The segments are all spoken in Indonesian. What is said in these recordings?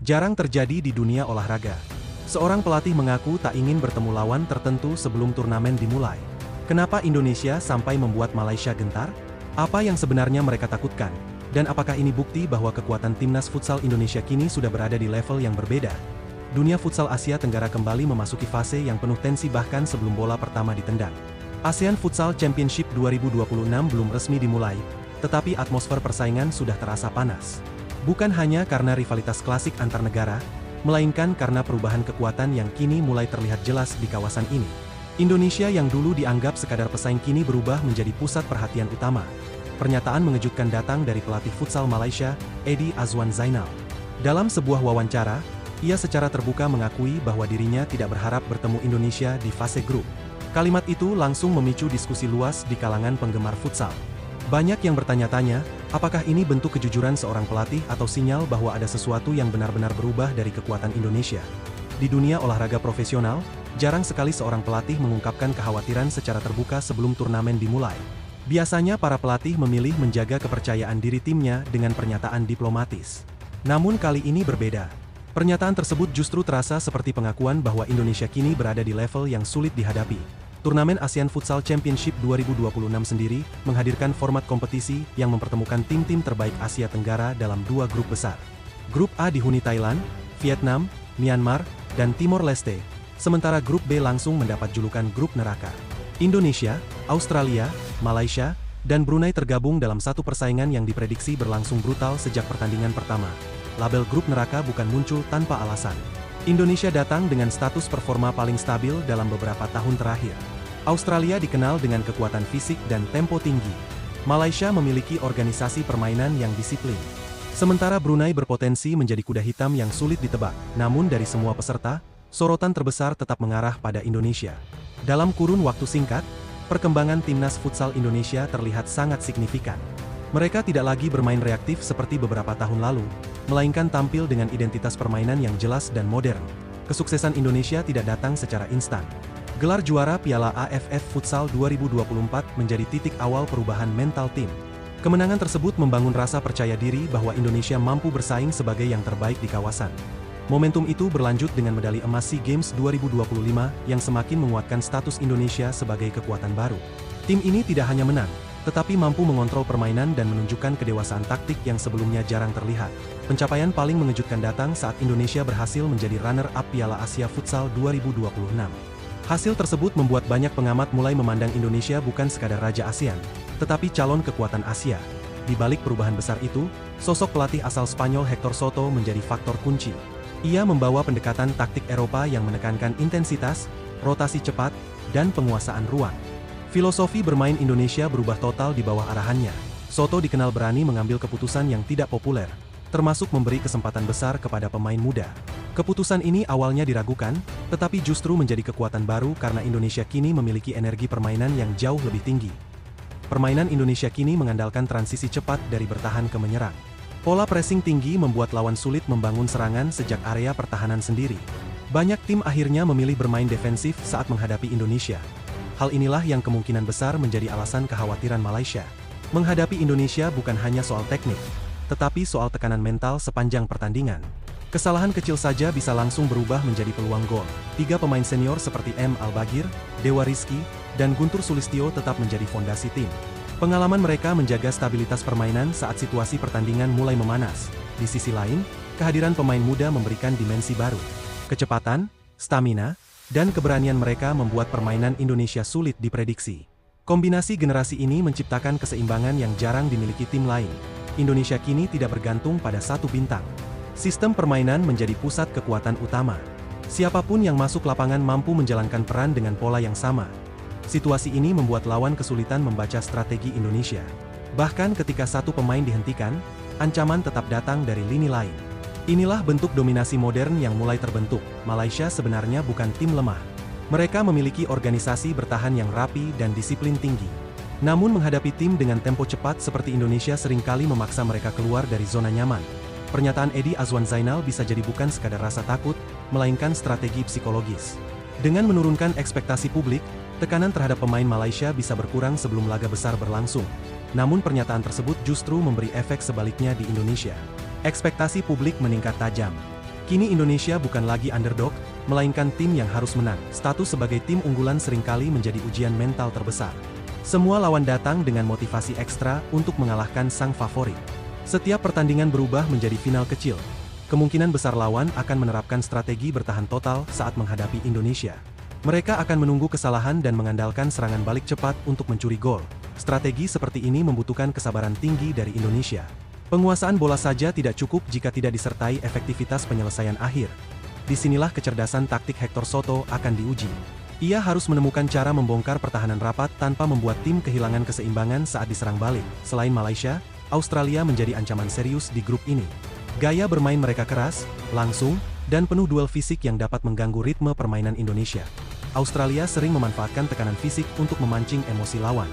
Jarang terjadi di dunia olahraga. Seorang pelatih mengaku tak ingin bertemu lawan tertentu sebelum turnamen dimulai. Kenapa Indonesia sampai membuat Malaysia gentar? Apa yang sebenarnya mereka takutkan? Dan apakah ini bukti bahwa kekuatan timnas futsal Indonesia kini sudah berada di level yang berbeda? Dunia futsal Asia Tenggara kembali memasuki fase yang penuh tensi bahkan sebelum bola pertama ditendang. ASEAN Futsal Championship 2026 belum resmi dimulai, tetapi atmosfer persaingan sudah terasa panas. Bukan hanya karena rivalitas klasik antar negara, melainkan karena perubahan kekuatan yang kini mulai terlihat jelas di kawasan ini. Indonesia yang dulu dianggap sekadar pesaing kini berubah menjadi pusat perhatian utama. Pernyataan mengejutkan datang dari pelatih futsal Malaysia, Eddie Azwan Zainal. Dalam sebuah wawancara, ia secara terbuka mengakui bahwa dirinya tidak berharap bertemu Indonesia di fase grup. Kalimat itu langsung memicu diskusi luas di kalangan penggemar futsal. Banyak yang bertanya-tanya, apakah ini bentuk kejujuran seorang pelatih atau sinyal bahwa ada sesuatu yang benar-benar berubah dari kekuatan Indonesia? Di dunia olahraga profesional, jarang sekali seorang pelatih mengungkapkan kekhawatiran secara terbuka sebelum turnamen dimulai. Biasanya para pelatih memilih menjaga kepercayaan diri timnya dengan pernyataan diplomatis. Namun kali ini berbeda. Pernyataan tersebut justru terasa seperti pengakuan bahwa Indonesia kini berada di level yang sulit dihadapi. Turnamen ASEAN Futsal Championship 2026 sendiri menghadirkan format kompetisi yang mempertemukan tim-tim terbaik Asia Tenggara dalam dua grup besar. Grup A dihuni Thailand, Vietnam, Myanmar, dan Timor Leste, sementara grup B langsung mendapat julukan grup neraka. Indonesia, Australia, Malaysia, dan Brunei tergabung dalam satu persaingan yang diprediksi berlangsung brutal sejak pertandingan pertama. Label grup neraka bukan muncul tanpa alasan. Indonesia datang dengan status performa paling stabil dalam beberapa tahun terakhir. Australia dikenal dengan kekuatan fisik dan tempo tinggi. Malaysia memiliki organisasi permainan yang disiplin. Sementara Brunei berpotensi menjadi kuda hitam yang sulit ditebak. Namun dari semua peserta, sorotan terbesar tetap mengarah pada Indonesia. Dalam kurun waktu singkat, perkembangan timnas futsal Indonesia terlihat sangat signifikan. Mereka tidak lagi bermain reaktif seperti beberapa tahun lalu, melainkan tampil dengan identitas permainan yang jelas dan modern. Kesuksesan Indonesia tidak datang secara instan. Gelar juara Piala AFF Futsal 2024 menjadi titik awal perubahan mental tim. Kemenangan tersebut membangun rasa percaya diri bahwa Indonesia mampu bersaing sebagai yang terbaik di kawasan. Momentum itu berlanjut dengan medali emas SEA Games 2025 yang semakin menguatkan status Indonesia sebagai kekuatan baru. Tim ini tidak hanya menang, tetapi mampu mengontrol permainan dan menunjukkan kedewasaan taktik yang sebelumnya jarang terlihat. Pencapaian paling mengejutkan datang saat Indonesia berhasil menjadi runner-up Piala Asia Futsal 2026. Hasil tersebut membuat banyak pengamat mulai memandang Indonesia bukan sekadar raja ASEAN, tetapi calon kekuatan Asia. Di balik perubahan besar itu, sosok pelatih asal Spanyol Hector Soto menjadi faktor kunci. Ia membawa pendekatan taktik Eropa yang menekankan intensitas, rotasi cepat, dan penguasaan ruang. Filosofi bermain Indonesia berubah total di bawah arahannya. Soto dikenal berani mengambil keputusan yang tidak populer, termasuk memberi kesempatan besar kepada pemain muda. Keputusan ini awalnya diragukan, tetapi justru menjadi kekuatan baru karena Indonesia kini memiliki energi permainan yang jauh lebih tinggi. Permainan Indonesia kini mengandalkan transisi cepat dari bertahan ke menyerang. Pola pressing tinggi membuat lawan sulit membangun serangan sejak area pertahanan sendiri. Banyak tim akhirnya memilih bermain defensif saat menghadapi Indonesia. Hal inilah yang kemungkinan besar menjadi alasan kekhawatiran Malaysia. Menghadapi Indonesia bukan hanya soal teknik, tetapi soal tekanan mental sepanjang pertandingan. Kesalahan kecil saja bisa langsung berubah menjadi peluang gol. Tiga pemain senior seperti M. Albagir, Dewa Rizky, dan Guntur Sulistyo tetap menjadi fondasi tim. Pengalaman mereka menjaga stabilitas permainan saat situasi pertandingan mulai memanas. Di sisi lain, kehadiran pemain muda memberikan dimensi baru. Kecepatan, stamina, dan keberanian mereka membuat permainan Indonesia sulit diprediksi. Kombinasi generasi ini menciptakan keseimbangan yang jarang dimiliki tim lain. Indonesia kini tidak bergantung pada satu bintang. Sistem permainan menjadi pusat kekuatan utama. Siapapun yang masuk lapangan mampu menjalankan peran dengan pola yang sama. Situasi ini membuat lawan kesulitan membaca strategi Indonesia. Bahkan ketika satu pemain dihentikan, ancaman tetap datang dari lini lain. Inilah bentuk dominasi modern yang mulai terbentuk. Malaysia sebenarnya bukan tim lemah. Mereka memiliki organisasi bertahan yang rapi dan disiplin tinggi. Namun menghadapi tim dengan tempo cepat seperti Indonesia seringkali memaksa mereka keluar dari zona nyaman. Pernyataan Eddie Azwan Zainal bisa jadi bukan sekadar rasa takut, melainkan strategi psikologis. Dengan menurunkan ekspektasi publik, tekanan terhadap pemain Malaysia bisa berkurang sebelum laga besar berlangsung. Namun pernyataan tersebut justru memberi efek sebaliknya di Indonesia. Ekspektasi publik meningkat tajam. Kini Indonesia bukan lagi underdog, melainkan tim yang harus menang. Status sebagai tim unggulan seringkali menjadi ujian mental terbesar. Semua lawan datang dengan motivasi ekstra untuk mengalahkan sang favorit. Setiap pertandingan berubah menjadi final kecil. Kemungkinan besar lawan akan menerapkan strategi bertahan total saat menghadapi Indonesia. Mereka akan menunggu kesalahan dan mengandalkan serangan balik cepat untuk mencuri gol. Strategi seperti ini membutuhkan kesabaran tinggi dari Indonesia. Penguasaan bola saja tidak cukup jika tidak disertai efektivitas penyelesaian akhir. Disinilah kecerdasan taktik Hector Soto akan diuji. Ia harus menemukan cara membongkar pertahanan rapat tanpa membuat tim kehilangan keseimbangan saat diserang balik. Selain Malaysia, Australia menjadi ancaman serius di grup ini. Gaya bermain mereka keras, langsung, dan penuh duel fisik yang dapat mengganggu ritme permainan Indonesia. Australia sering memanfaatkan tekanan fisik untuk memancing emosi lawan.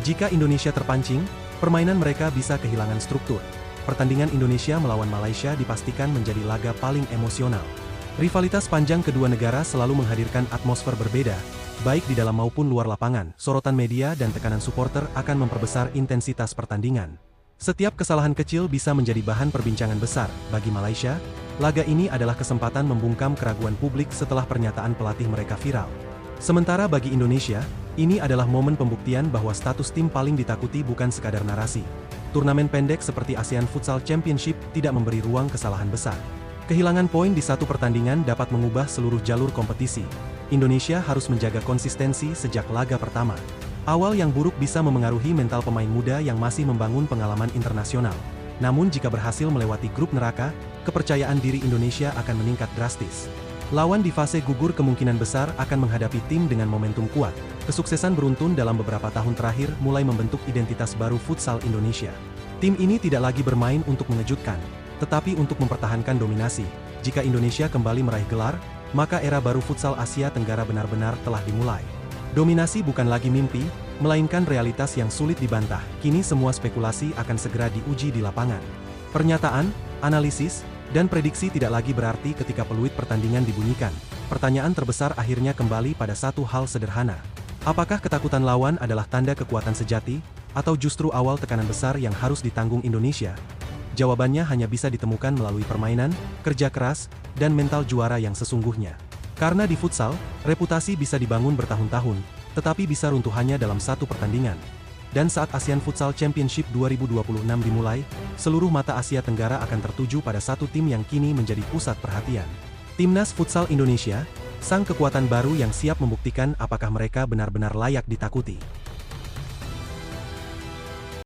Jika Indonesia terpancing, permainan mereka bisa kehilangan struktur. Pertandingan Indonesia melawan Malaysia dipastikan menjadi laga paling emosional. Rivalitas panjang kedua negara selalu menghadirkan atmosfer berbeda, baik di dalam maupun luar lapangan. Sorotan media dan tekanan supporter akan memperbesar intensitas pertandingan. Setiap kesalahan kecil bisa menjadi bahan perbincangan besar. Bagi Malaysia, laga ini adalah kesempatan membungkam keraguan publik setelah pernyataan pelatih mereka viral. Sementara bagi Indonesia, ini adalah momen pembuktian bahwa status tim paling ditakuti bukan sekadar narasi. Turnamen pendek seperti ASEAN Futsal Championship tidak memberi ruang kesalahan besar. Kehilangan poin di satu pertandingan dapat mengubah seluruh jalur kompetisi. Indonesia harus menjaga konsistensi sejak laga pertama. Awal yang buruk bisa memengaruhi mental pemain muda yang masih membangun pengalaman internasional. Namun jika berhasil melewati grup neraka, kepercayaan diri Indonesia akan meningkat drastis. Lawan di fase gugur kemungkinan besar akan menghadapi tim dengan momentum kuat. Kesuksesan beruntun dalam beberapa tahun terakhir mulai membentuk identitas baru futsal Indonesia. Tim ini tidak lagi bermain untuk mengejutkan, tetapi untuk mempertahankan dominasi. Jika Indonesia kembali meraih gelar, maka era baru futsal Asia Tenggara benar-benar telah dimulai. Dominasi bukan lagi mimpi, melainkan realitas yang sulit dibantah. Kini semua spekulasi akan segera diuji di lapangan. Pernyataan, analisis, dan prediksi tidak lagi berarti ketika peluit pertandingan dibunyikan. Pertanyaan terbesar akhirnya kembali pada satu hal sederhana. Apakah ketakutan lawan adalah tanda kekuatan sejati, atau justru awal tekanan besar yang harus ditanggung Indonesia? Jawabannya hanya bisa ditemukan melalui permainan, kerja keras, dan mental juara yang sesungguhnya. Karena di futsal, reputasi bisa dibangun bertahun-tahun, tetapi bisa runtuh hanya dalam satu pertandingan. Dan saat ASEAN Futsal Championship 2026 dimulai, seluruh mata Asia Tenggara akan tertuju pada satu tim yang kini menjadi pusat perhatian. Timnas Futsal Indonesia, sang kekuatan baru yang siap membuktikan apakah mereka benar-benar layak ditakuti.